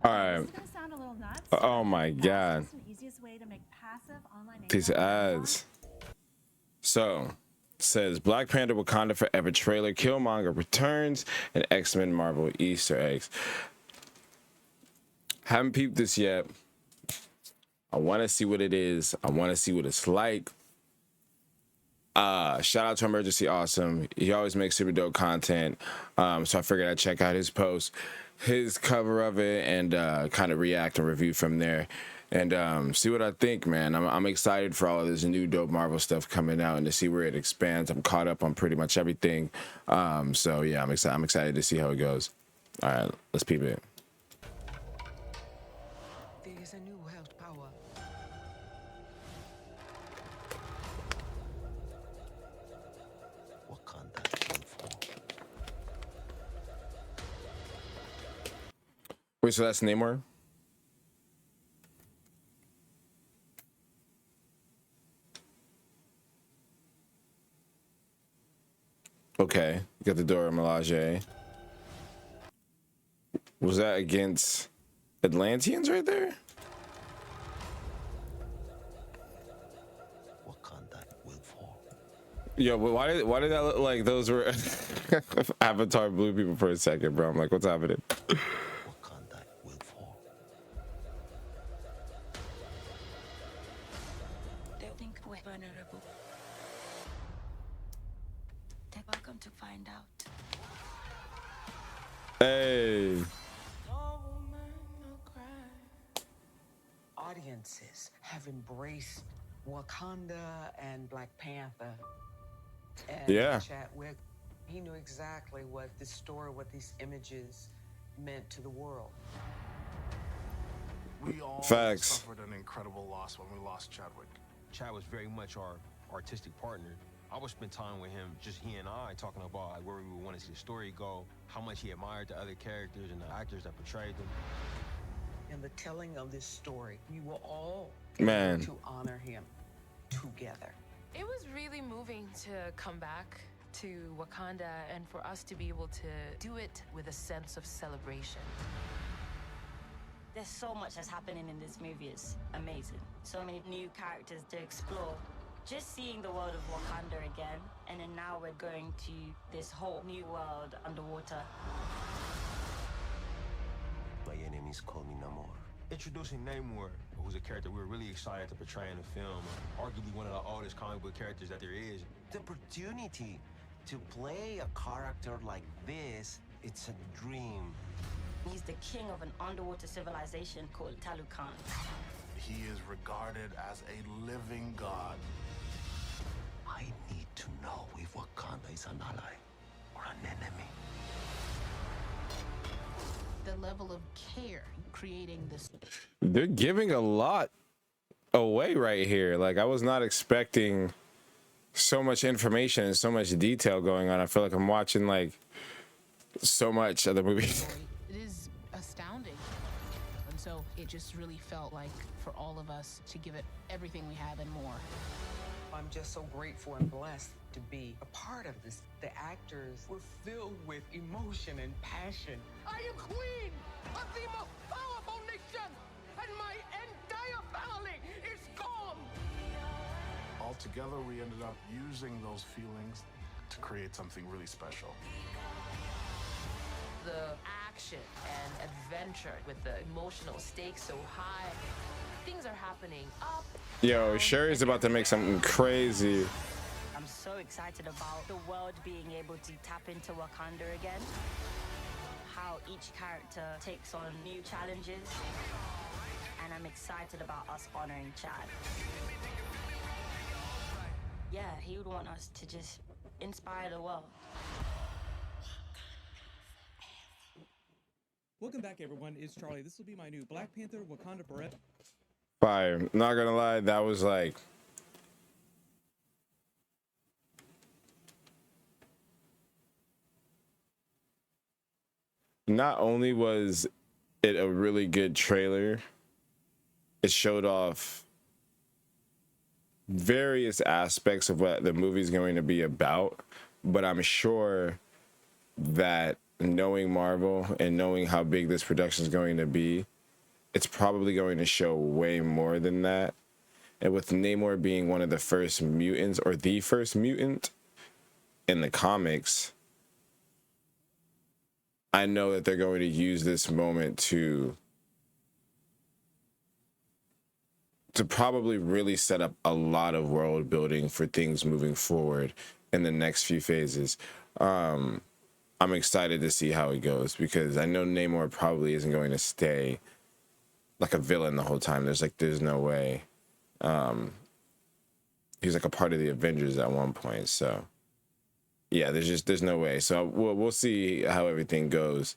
All right. This is gonna sound a little nuts. Oh my god. That's just an easiest way to make passive online Piece of income on Amazon. ads. So says Black Panther Wakanda Forever trailer, Killmonger returns, and X-Men Marvel Easter eggs. Haven't peeped this yet. I want to see what it is. I want to see what it's like. Shout out to Emergency Awesome. He always makes super dope content. So I figured I'd check out his post, his cover of it, and kind of react and review from there. And see what I think, man. I'm excited for all of this new dope Marvel stuff coming out and to see where it expands. I'm caught up on pretty much everything. So yeah, I'm excited. I'm excited to see how it goes. All right, let's peep it. There is a new held power. Wakanda Forever. Wait, so that's Namor? Okay, you got the Dora Milaje. Was that against Atlanteans right there? Wakanda will fall. Yo, but why did that look like those were Avatar blue people for a second, bro? I'm like, what's happening? Wakanda will fall. They think we're vulnerable. They're welcome to find out. Hey, Audiences have embraced Wakanda and Black Panther. And Yeah. Chadwick, he knew exactly what this story, what these images meant to the world. We all Facts. suffered an incredible loss when we lost Chadwick. Chad was very much our artistic partner. I would spend time with him, just he and I, talking about like, where we would want to see the story go, how much he admired the other characters and the actors that portrayed them. In the telling of this story, we were all Man. able to honor him together. It was really moving to come back to Wakanda and for us to be able to do it with a sense of celebration. There's so much that's happening in this movie. It's amazing. So many new characters to explore. Just seeing the world of Wakanda again, and then now we're going to this whole new world underwater. My enemies call me Namor. Introducing Namor, who's a character we were really excited to portray in the film, arguably one of the oldest comic book characters that there is. The opportunity to play a character like this, it's a dream. He's the king of an underwater civilization called Talukan. He is regarded as a living god. I need to know if Wakanda is an ally or an enemy. The level of care creating this. They're giving a lot away right here. Like, I was not expecting so much information and so much detail going on. I feel like I'm watching like so much of the movie. It is astounding. And so it just really felt like for all of us to give it everything we have and more. I'm just so grateful and blessed to be a part of this. The actors were filled with emotion and passion. I am queen of the most powerful nation, and my entire family is gone. Altogether, we ended up using those feelings to create something really special. The action and adventure with the emotional stakes so high. Things are happening up. Yo, Sherry's about to make something crazy. I'm so excited about the world being able to tap into Wakanda again. How each character takes on new challenges. And I'm excited about us honoring Chad. Yeah, he would want us to just inspire the world. Welcome back, everyone. It's Charlie. This will be my new Black Panther Wakanda Forever. Fire. Not gonna lie, that was like not only was it a really good trailer, it showed off various aspects of what the movie's going to be about, but I'm sure that knowing Marvel and knowing how big this production is going to be, it's probably going to show way more than that. And with Namor being one of the first mutants, or the first mutant in the comics, I know that they're going to use this moment to probably really set up a lot of world building for things moving forward in the next few phases. I'm excited to see how it goes, because I know Namor probably isn't going to stay like a villain the whole time. There's no way. He's like a part of the Avengers at one point, so yeah, there's no way. So we'll see how everything goes.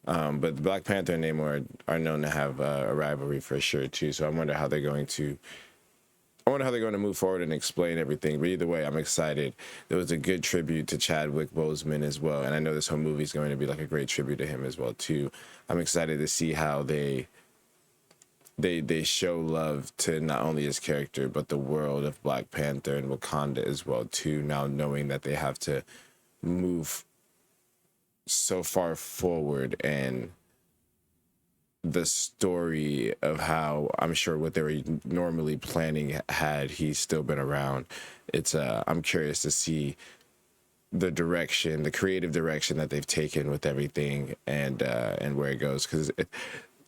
But Black Panther and Namor are known to have a rivalry for sure too. So I wonder how they're going to move forward and explain everything. But either way, I'm excited. There was a good tribute to Chadwick Boseman as well, and I know this whole movie is going to be like a great tribute to him as well too. I'm excited to see how they show love to not only his character but the world of Black Panther and Wakanda as well too. Now knowing that they have to move so far forward, and the story of how I'm sure what they were normally planning had he still been around. I'm curious to see the creative direction that they've taken with everything, and where it goes, because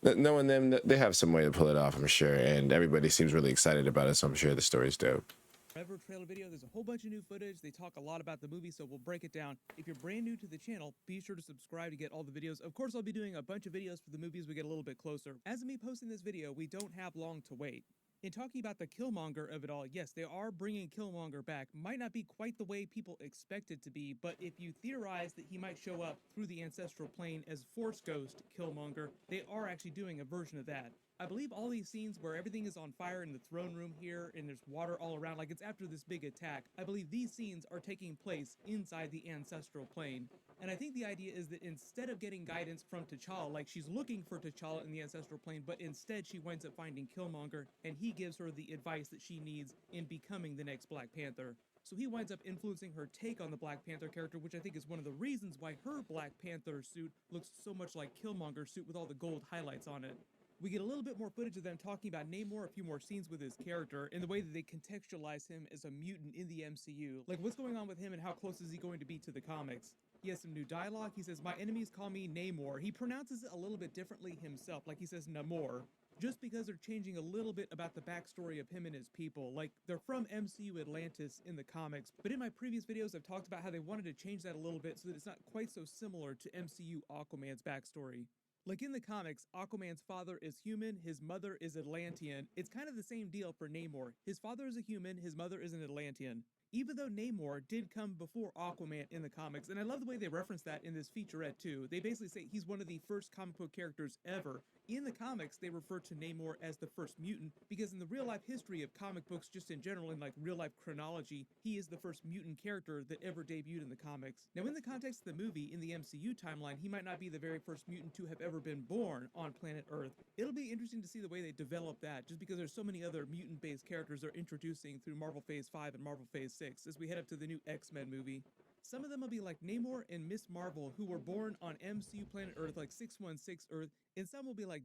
knowing them, they have some way to pull it off, I'm sure, and everybody seems really excited about it, so I'm sure the story's dope. Forever trailer video. There's a whole bunch of new footage. They talk a lot about the movie, so we'll break it down. If you're brand new to the channel, be sure to subscribe to get all the videos. Of course, I'll be doing a bunch of videos for the movies we get a little bit closer. As of me posting this video, we don't have long to wait. In talking about the Killmonger of it all, yes, they are bringing Killmonger back. Might not be quite the way people expect it to be, but if you theorize that he might show up through the ancestral plane as Force Ghost Killmonger, they are actually doing a version of that. I believe all these scenes where everything is on fire in the throne room here and there's water all around, like it's after this big attack, I believe these scenes are taking place inside the ancestral plane. And I think the idea is that instead of getting guidance from T'Challa, like she's looking for T'Challa in the ancestral plane, but instead she winds up finding Killmonger, and he gives her the advice that she needs in becoming the next Black Panther. So he winds up influencing her take on the Black Panther character, which I think is one of the reasons why her Black Panther suit looks so much like Killmonger's suit with all the gold highlights on it. We get a little bit more footage of them talking about Namor, a few more scenes with his character, and the way that they contextualize him as a mutant in the MCU. Like, what's going on with him and how close is he going to be to the comics? He has some new dialogue. He says, "My enemies call me Namor." He pronounces it a little bit differently himself, like he says Namor, just because they're changing a little bit about the backstory of him and his people. Like, they're from MCU Atlantis in the comics, but in my previous videos I've talked about how they wanted to change that a little bit so that it's not quite so similar to MCU Aquaman's backstory. Like in the comics, Aquaman's father is human, his mother is Atlantean. It's kind of the same deal for Namor. His father is a human, his mother is an Atlantean. Even though Namor did come before Aquaman in the comics, and I love the way they reference that in this featurette too. They basically say he's one of the first comic book characters ever. In the comics, they refer to Namor as the first mutant, because in the real-life history of comic books just in general, in like real-life chronology, he is the first mutant character that ever debuted in the comics. Now in the context of the movie, in the MCU timeline, he might not be the very first mutant to have ever been born on planet Earth. It'll be interesting to see the way they develop that, just because there's so many other mutant-based characters they're introducing through Marvel Phase 5 and Marvel Phase 6 as we head up to the new X-Men movie. Some of them will be like Namor and Miss Marvel, who were born on MCU planet Earth, like 616 Earth, and some will be like...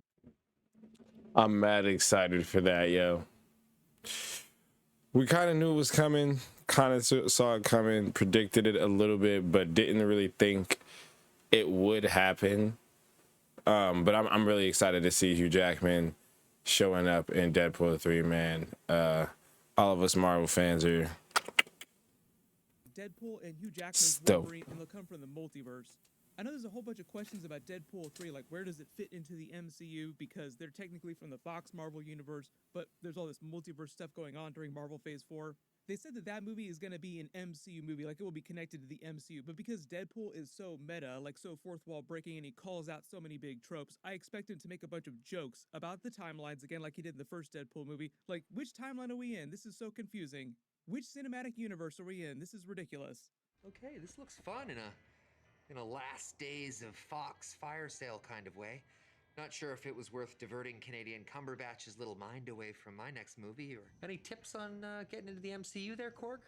I'm mad excited for that, yo. We kind of knew it was coming, kind of saw it coming, predicted it a little bit, but didn't really think it would happen. But I'm really excited to see Hugh Jackman showing up in Deadpool 3, man. All of us Marvel fans are Deadpool and Hugh Jackman's Wolverine, and they'll come from the multiverse. I know there's a whole bunch of questions about Deadpool 3, like where does it fit into the MCU, because they're technically from the Fox Marvel universe, but there's all this multiverse stuff going on during Marvel Phase 4. They said that that movie is going to be an MCU movie, like it will be connected to the MCU, but because Deadpool is so meta, like so fourth wall breaking, and he calls out so many big tropes, I expect him to make a bunch of jokes about the timelines again, like he did in the first Deadpool movie. Like, which timeline are we in? This is so confusing. Which cinematic universe are we in? This is ridiculous. Okay, this looks fun in a last days of Fox fire sale kind of way. Not sure if it was worth diverting Canadian Cumberbatch's little mind away from my next movie, or any tips on getting into the MCU there, Korg?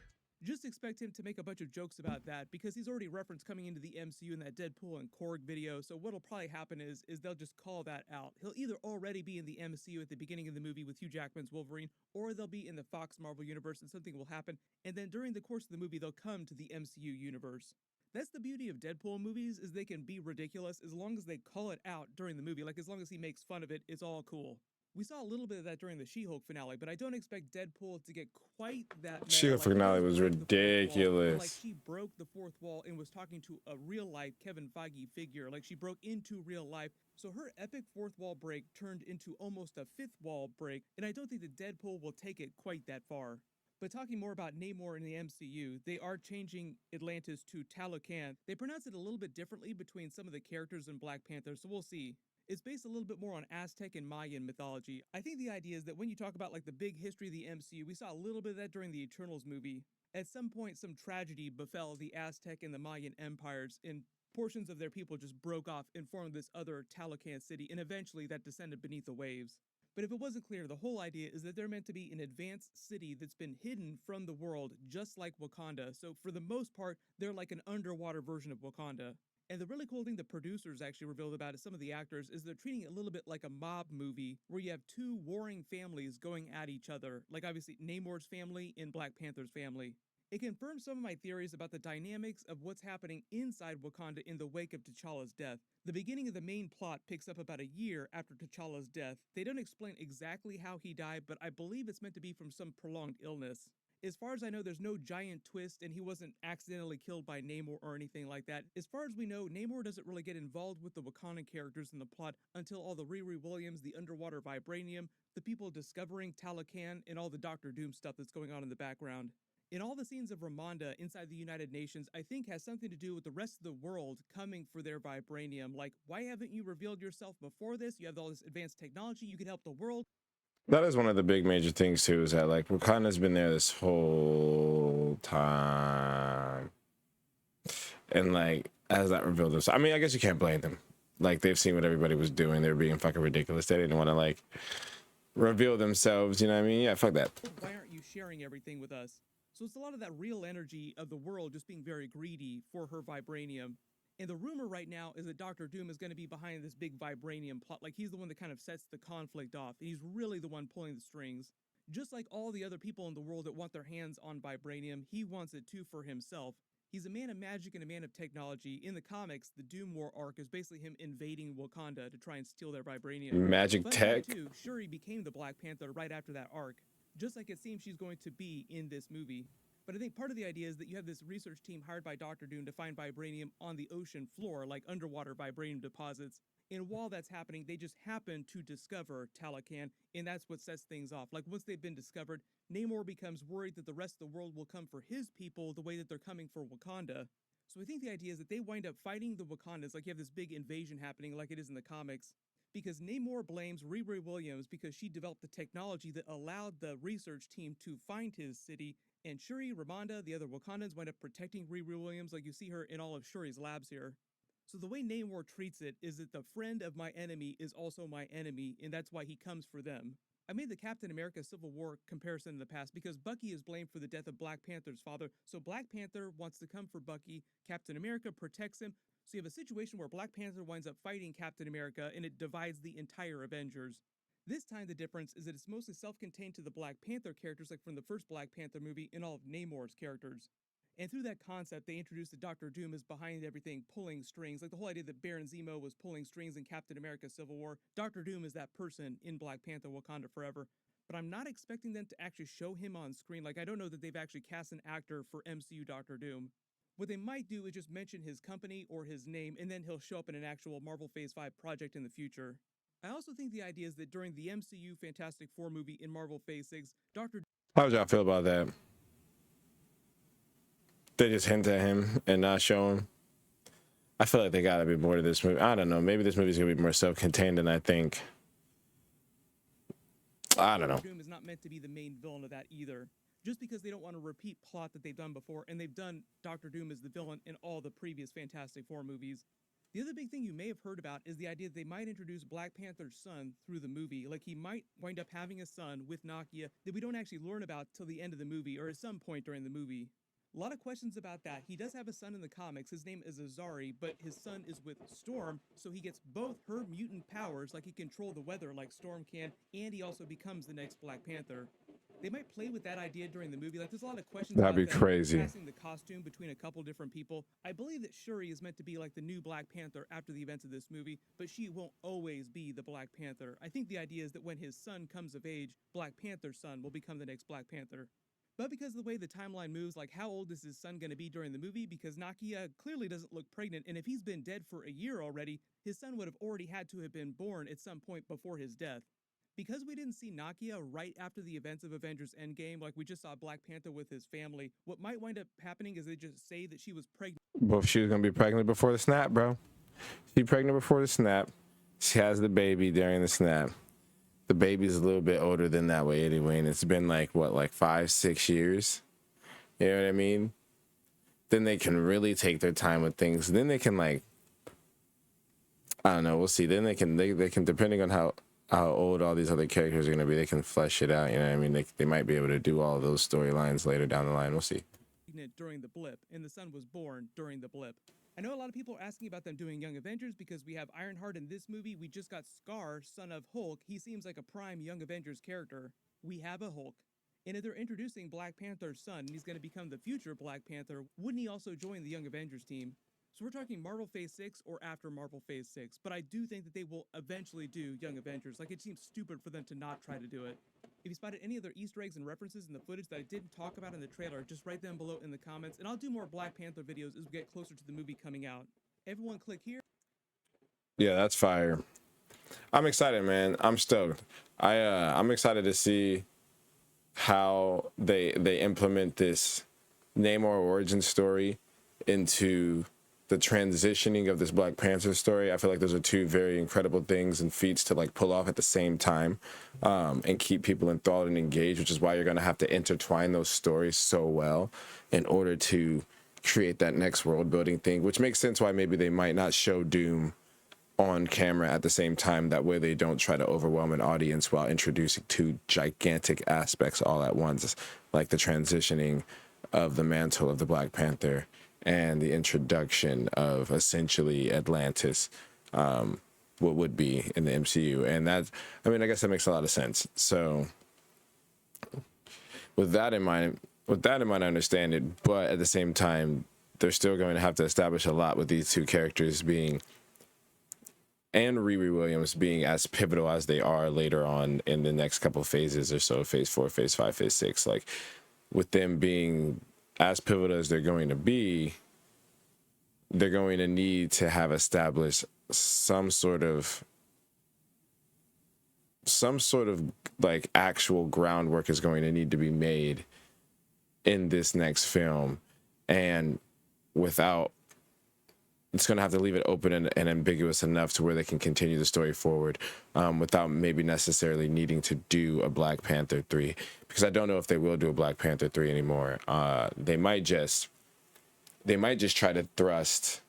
Just expect him to make a bunch of jokes about that because he's already referenced coming into the MCU in that Deadpool and Korg video. So what'll probably happen is they'll just call that out. He'll either already be in the MCU at the beginning of the movie with Hugh Jackman's Wolverine, or they'll be in the Fox Marvel universe and something will happen. And then during the course of the movie, they'll come to the MCU universe. That's the beauty of Deadpool movies, is they can be ridiculous as long as they call it out during the movie. Like, as long as he makes fun of it, it's all cool. We saw a little bit of that during the She-Hulk finale, but I don't expect Deadpool to get quite that meta. She-Hulk finale was ridiculous. Like, she broke the fourth wall and was talking to a real-life Kevin Feige figure. Like, she broke into real life. So her epic fourth wall break turned into almost a fifth wall break, and I don't think that Deadpool will take it quite that far. But talking more about Namor in the MCU, they are changing Atlantis to Talocan. They pronounce it a little bit differently between some of the characters in Black Panther, so we'll see. It's based a little bit more on Aztec and Mayan mythology. I think the idea is that when you talk about like the big history of the MCU, we saw a little bit of that during the Eternals movie. At some point, some tragedy befell the Aztec and the Mayan empires, and portions of their people just broke off and formed this other Talocan city, and eventually that descended beneath the waves. But if it wasn't clear, the whole idea is that they're meant to be an advanced city that's been hidden from the world, just like Wakanda. So for the most part, they're like an underwater version of Wakanda. And the really cool thing the producers actually revealed about it, some of the actors, is they're treating it a little bit like a mob movie where you have two warring families going at each other. Like obviously Namor's family and Black Panther's family. It confirms some of my theories about the dynamics of what's happening inside Wakanda in the wake of T'Challa's death. The beginning of the main plot picks up about a year after T'Challa's death. They don't explain exactly how he died, but I believe it's meant to be from some prolonged illness. As far as I know, there's no giant twist, and he wasn't accidentally killed by Namor or anything like that. As far as we know, Namor doesn't really get involved with the Wakandan characters in the plot until all the Riri Williams, the underwater vibranium, the people discovering Talocan, and all the Doctor Doom stuff that's going on in the background. In all the scenes of Ramonda inside the United Nations, I think has something to do with the rest of the world coming for their vibranium. Like, why haven't you revealed yourself before this? You have all this advanced technology, you could help the world. That is one of the big major things too, is that like Wakanda's been there this whole time, and like has not revealed this. I mean, I guess you can't blame them. Like, they've seen what everybody was doing. They're being fucking ridiculous. They didn't want to like reveal themselves. You know what I mean? Yeah, fuck that. Why aren't you sharing everything with us? So it's a lot of that real energy of the world just being very greedy for her vibranium. And the rumor right now is that Doctor Doom is going to be behind this big vibranium plot. Like, he's the one that kind of sets the conflict off. And he's really the one pulling the strings. Just like all the other people in the world that want their hands on vibranium, he wants it too for himself. He's a man of magic and a man of technology. In the comics, the Doom War arc is basically him invading Wakanda to try and steal their vibranium. Magic tech? Too, Shuri became the Black Panther right after that arc, just like it seems she's going to be in this movie. But I think part of the idea is that you have this research team hired by Doctor Doom to find vibranium on the ocean floor, like underwater vibranium deposits. And while that's happening, they just happen to discover Talocan, and that's what sets things off. Like, once they've been discovered, Namor becomes worried that the rest of the world will come for his people the way that they're coming for Wakanda. So I think the idea is that they wind up fighting the Wakandans, like you have this big invasion happening like it is in the comics, because Namor blames Riri Williams because she developed the technology that allowed the research team to find his city, and Shuri, Ramonda, the other Wakandans wind up protecting Riri Williams, like you see her in all of Shuri's labs here. So the way Namor treats it is that the friend of my enemy is also my enemy, and that's why he comes for them. I made the Captain America Civil War comparison in the past because Bucky is blamed for the death of Black Panther's father, so Black Panther wants to come for Bucky, Captain America protects him, so you have a situation where Black Panther winds up fighting Captain America, and it divides the entire Avengers. This time the difference is that it's mostly self-contained to the Black Panther characters, like from the first Black Panther movie, and all of Namor's characters. And through that concept, they introduced that Doctor Doom is behind everything, pulling strings. Like the whole idea that Baron Zemo was pulling strings in Captain America Civil War. Doctor Doom is that person in Black Panther Wakanda Forever. But I'm not expecting them to actually show him on screen. Like, I don't know that they've actually cast an actor for MCU Doctor Doom. What they might do is just mention his company or his name, and then he'll show up in an actual Marvel Phase 5 project in the future. I also think the idea is that during the MCU Fantastic Four movie in Marvel Phase 6, Dr. How would y'all feel about that? They just hint at him and not show him. I feel like they gotta be more to this movie. I don't know. Maybe this movie's gonna be more self-contained than I think. I don't know. Doom is not meant to be the main villain of that either. Just because they don't want to repeat plot that they've done before, and they've done Doctor Doom as the villain in all the previous Fantastic Four movies. The other big thing you may have heard about is the idea that they might introduce Black Panther's son through the movie. Like, he might wind up having a son with Nakia that we don't actually learn about till the end of the movie or at some point during the movie. A lot of questions about that. He does have a son in the comics. His name is Azari, but his son is with Storm, so he gets both her mutant powers, like he can control the weather like Storm can, and he also becomes the next Black Panther. They might play with that idea during the movie. Like, there's a lot of questions That'd about be them crazy. passing the costume between a couple different people. I believe that Shuri is meant to be like the new Black Panther after the events of this movie, but she won't always be the Black Panther. I think the idea is that when his son comes of age, Black Panther's son will become the next Black Panther. But because of the way the timeline moves, like, how old is his son going to be during the movie? Because Nakia clearly doesn't look pregnant, and if he's been dead for a year already, his son would have already had to have been born at some point before his death. Because we didn't see Nakia right after the events of Avengers Endgame, like we just saw Black Panther with his family, what might wind up happening is they just say that she was pregnant. But she was gonna be pregnant before the snap, bro. She pregnant before the snap. She has the baby during the snap. The baby's a little bit older than that way anyway, and it's been like what, like 5-6 years. You know what I mean? Then they can really take their time with things. Then they can, like, I don't know. We'll see. Then they can depending on how old all these other characters are gonna be, they can flesh it out. You know what I mean? They might be able to do all of those storylines later down the line. We'll see. During the blip, and the son was born during the blip. I know a lot of people are asking about them doing Young Avengers because we have Ironheart in this movie. We just got Scar, son of Hulk. He seems like a prime Young Avengers character. We have a Hulk. And if they're introducing Black Panther's son, and he's going to become the future Black Panther, wouldn't he also join the Young Avengers team? So we're talking Marvel Phase 6 or after Marvel Phase 6, but I do think that they will eventually do Young Avengers. Like, it seems stupid for them to not try to do it. If you spotted any other Easter eggs and references in the footage that I didn't talk about in the trailer, just write them below in the comments, and I'll do more Black Panther videos as we get closer to the movie coming out. Everyone click here. Yeah, that's fire. I'm excited, man. I'm stoked. I'm excited to see how they implement this Namor origin story into the transitioning of this Black Panther story. I feel like those are two very incredible things and feats to like pull off at the same time, and keep people enthralled and engaged, which is why you're going to have to intertwine those stories so well in order to create that next world building thing, which makes sense why maybe they might not show Doom on camera at the same time. That way they don't try to overwhelm an audience while introducing two gigantic aspects all at once, like the transitioning of the mantle of the Black Panther and the introduction of essentially Atlantis, what would be in the MCU. And that, I mean, I guess that makes a lot of sense. So with that in mind, I understand it, but at the same time, they're still going to have to establish a lot with these two characters being, and Riri Williams being as pivotal as they are later on in the next couple of phases or so, phase 4, phase 5, phase 6, like with them being as pivotal as they're going to be, they're going to need to have established some sort of like actual groundwork is going to need to be made in this next film, and without, it's going to have to leave it open and ambiguous enough to where they can continue the story forward, without maybe necessarily needing to do a Black Panther 3, because I don't know if they will do a Black Panther 3 anymore. They might just try to thrust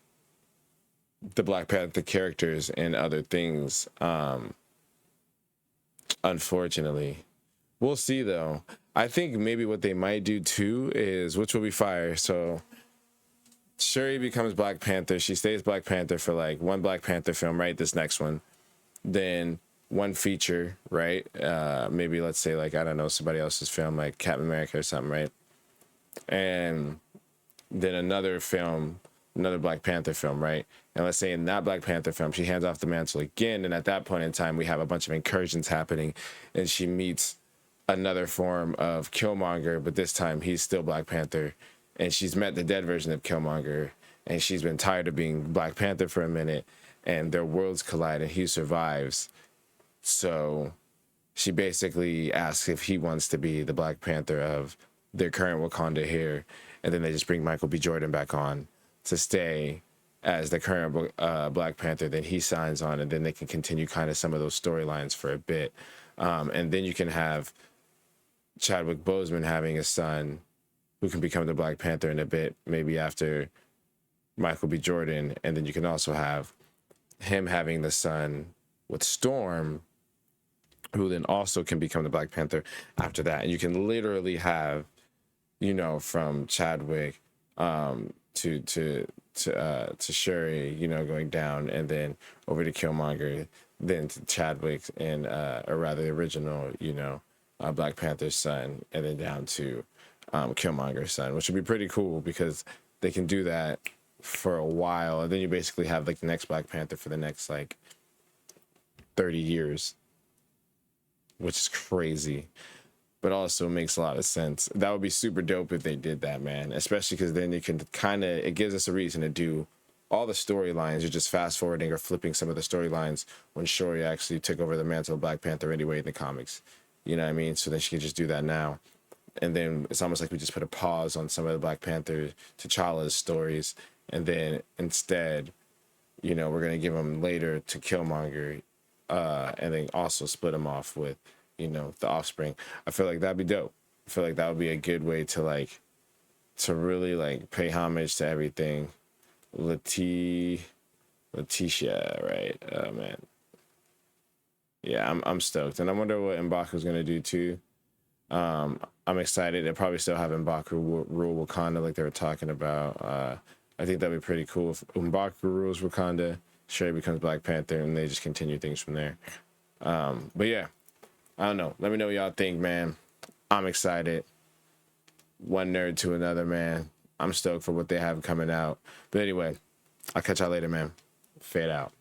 the Black Panther characters and other things. Unfortunately, we'll see though. I think maybe what they might do too is, which will be fire. So Shuri becomes Black Panther. She stays Black Panther for like one Black Panther film, right? This next one, then one feature, right? Maybe let's say like, I don't know, somebody else's film like Captain America or something, right? And then another film, another Black Panther film, right? And let's say in that Black Panther film, she hands off the mantle again. And at that point in time, we have a bunch of incursions happening, and she meets another form of Killmonger, but this time he's still Black Panther. And she's met the dead version of Killmonger, and she's been tired of being Black Panther for a minute, and their worlds collide and he survives. So she basically asks if he wants to be the Black Panther of their current Wakanda here. And then they just bring Michael B. Jordan back on to stay as the current Black Panther. Then he signs on, and then they can continue kind of some of those storylines for a bit. And then you can have Chadwick Boseman having a son who can become the Black Panther in a bit, maybe after Michael B. Jordan. And then you can also have him having the son with Storm, who then also can become the Black Panther after that. And you can literally have, you know, from Chadwick to Shuri, you know, going down, and then over to Killmonger, then to Chadwick and or rather the original, you know, Black Panther's son, and then down to Killmonger's son, which would be pretty cool because they can do that for a while, and then you basically have like the next Black Panther for the next like 30 years, which is crazy, but also makes a lot of sense. That would be super dope if they did that, man, especially because then you can kind of, it gives us a reason to do all the storylines. You're just fast forwarding or flipping some of the storylines when Shuri actually took over the mantle of Black Panther anyway in the comics. You know what I mean? So then she can just do that now. And then it's almost like we just put a pause on some of the Black Panther T'Challa's stories. And then instead, you know, we're going to give them later to Killmonger, and then also split them off with, you know, the offspring. I feel like that'd be dope. I feel like that would be a good way to like, to really like pay homage to everything. Letitia, right? Oh man. Yeah, I'm stoked. And I wonder what M'Baku's going to do too. I'm excited. They'll probably still have M'Baku rule Wakanda like they were talking about. I think that'd be pretty cool if M'Baku rules Wakanda, Shuri becomes Black Panther, and they just continue things from there. But yeah, I don't know. Let me know what y'all think, man. I'm excited. One nerd to another, man. I'm stoked for what they have coming out. But anyway, I'll catch y'all later, man. Fade out.